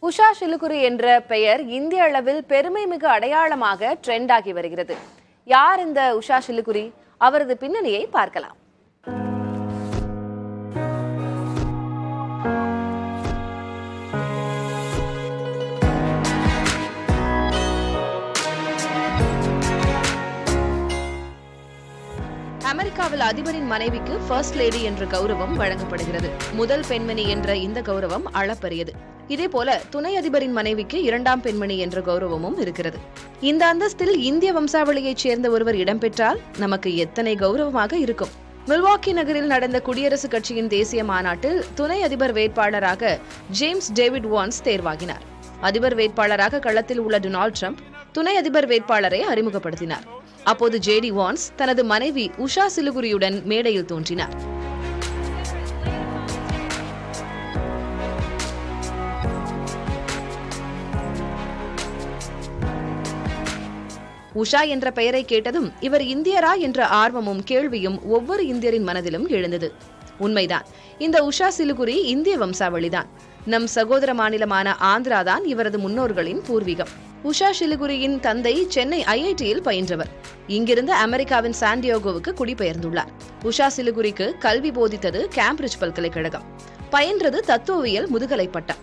உஷா சிலுகுரி என்ற பெயர் இந்திய அளவில் பெருமைமிகு அடையாளமாக ட்ரெண்ட் ஆகி வருகிறது. யார் இந்த உஷா சிலுகுரி? அவரது பின்னணியை பார்க்கலாம். அமெரிக்காவில் அதிபரின் மனைவிக்கு ஃபர்ஸ்ட் லேடி என்ற கௌரவம் வழங்கப்படுகிறது. முதல் பெண்மணி என்ற இந்த கௌரவம் அளப்பரியது. இதேபோல துணை அதிபரின் மனைவிக்கு இரண்டாம் பெண்மணி என்ற கௌரவமும் இருக்கிறது. இந்த அந்தஸ்தில் இந்திய வம்சாவளியைச் சேர்ந்த ஒருவர் இடம்பெற்றால் நமக்கு எத்தனை கௌரவமாக இருக்கும். மில்வாக்கி நகரில் நடந்த குடியரசுக் கட்சியின் தேசிய மாநாட்டில் துணை அதிபர் வேட்பாளராக ஜேம்ஸ் டேவிட் வான்ஸ் தேர்வாகினார். அதிபர் வேட்பாளராக களத்தில் உள்ள டொனால்ட் ட்ரம்ப் துணை அதிபர் வேட்பாளரை அறிமுகப்படுத்தினார். அப்போது ஜேடி வான்ஸ் தனது மனைவி உஷா சிலுகுரியுடன் மேடையில் தோன்றினார். உஷா என்ற பெயரை கேட்டதும் இவர் இந்தியரா என்ற ஆர்வமும் கேள்வியும் ஒவ்வொரு இந்தியரின் மனதிலும் எழுந்தது. உண்மைதான், இந்த உஷா சிலுகுரி இந்திய வம்சாவளிதான். நம் சகோதர மாநிலமான ஆந்திராதான் இவரது முன்னோர்களின் பூர்வீகம். உஷா சிலுகுரியின் தந்தை சென்னை ஐஐடியில் பயின்றவர். இங்கிருந்து அமெரிக்காவின் சாண்டியாகோவுக்கு குடிபெயர்ந்துள்ளார். உஷா சிலுகுரிக்கு கல்வி போதித்தது கேம்பிரிட்ஜ் பல்கலைக்கழகம். பயின்றது தத்துவவியல் முதுகலை பட்டம்.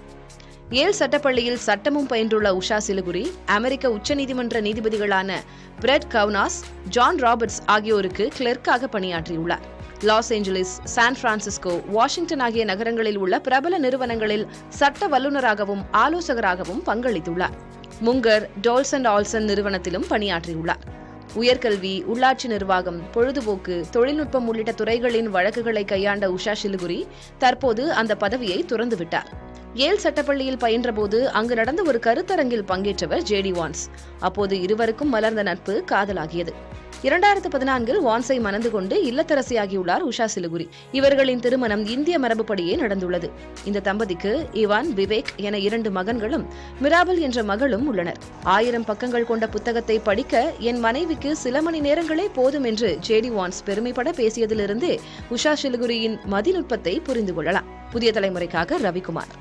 ஏல் சட்டப்பள்ளியில் சட்டமும் பயின்றுள்ள உஷா சிலுகுரி அமெரிக்க உச்சநீதிமன்ற நீதிபதிகளான பிரெட் கவுனாஸ், ஜான் ராபர்ட்ஸ் ஆகியோருக்கு கிளர்க்காக பணியாற்றியுள்ளார். Los Angeles, San Francisco, Washington ஆகிய நகரங்களில் உள்ள பிரபல நிறுவனங்களில் சட்ட வல்லுநராகவும் ஆலோசகராகவும் பங்களித்துள்ளார். முங்கர், டோல்ஸ் அண்ட் ஆல்சன் நிறுவனத்திலும் பணியாற்றியுள்ளார். உயர்கல்வி, உள்ளாட்சி நிர்வாகம், பொழுதுபோக்கு, தொழில்நுட்பம் உள்ளிட்ட துறைகளின் வழக்குகளை கையாண்ட உஷா சிலுகுரி தற்போது அந்த பதவியை துறந்துவிட்டார். ஏல் சட்டப்பள்ளியில் பயின்றபோது அங்கு நடந்த ஒரு கருத்தரங்கில் பங்கேற்றவர் ஜேடி வான்ஸ். அப்போது இருவருக்கும் மலர்ந்த நட்பு காதலாகியது. 2014 வான்ஸை மணந்து கொண்டு இல்லத்தரசியாகியுள்ளார் உஷா சிலுகுரி. இவர்களின் திருமணம் இந்திய மரபுப்படியே நடந்துள்ளது. இந்த தம்பதிக்கு இவான், விவேக் என 2 மகன்களும் மிராபல் என்ற மகளும் உள்ளனர். 1000 பக்கங்கள் கொண்ட புத்தகத்தை படிக்க என் மனைவிக்கு சில மணி நேரங்களே போதும் என்று ஜேடி வான்ஸ் பெருமைப்பட பேசியதிலிருந்தே உஷா சிலுகுரியின் மதிநுட்பத்தை புரிந்து கொள்ளலாம். புதிய தலைமுறைக்காக ரவிக்குமார்.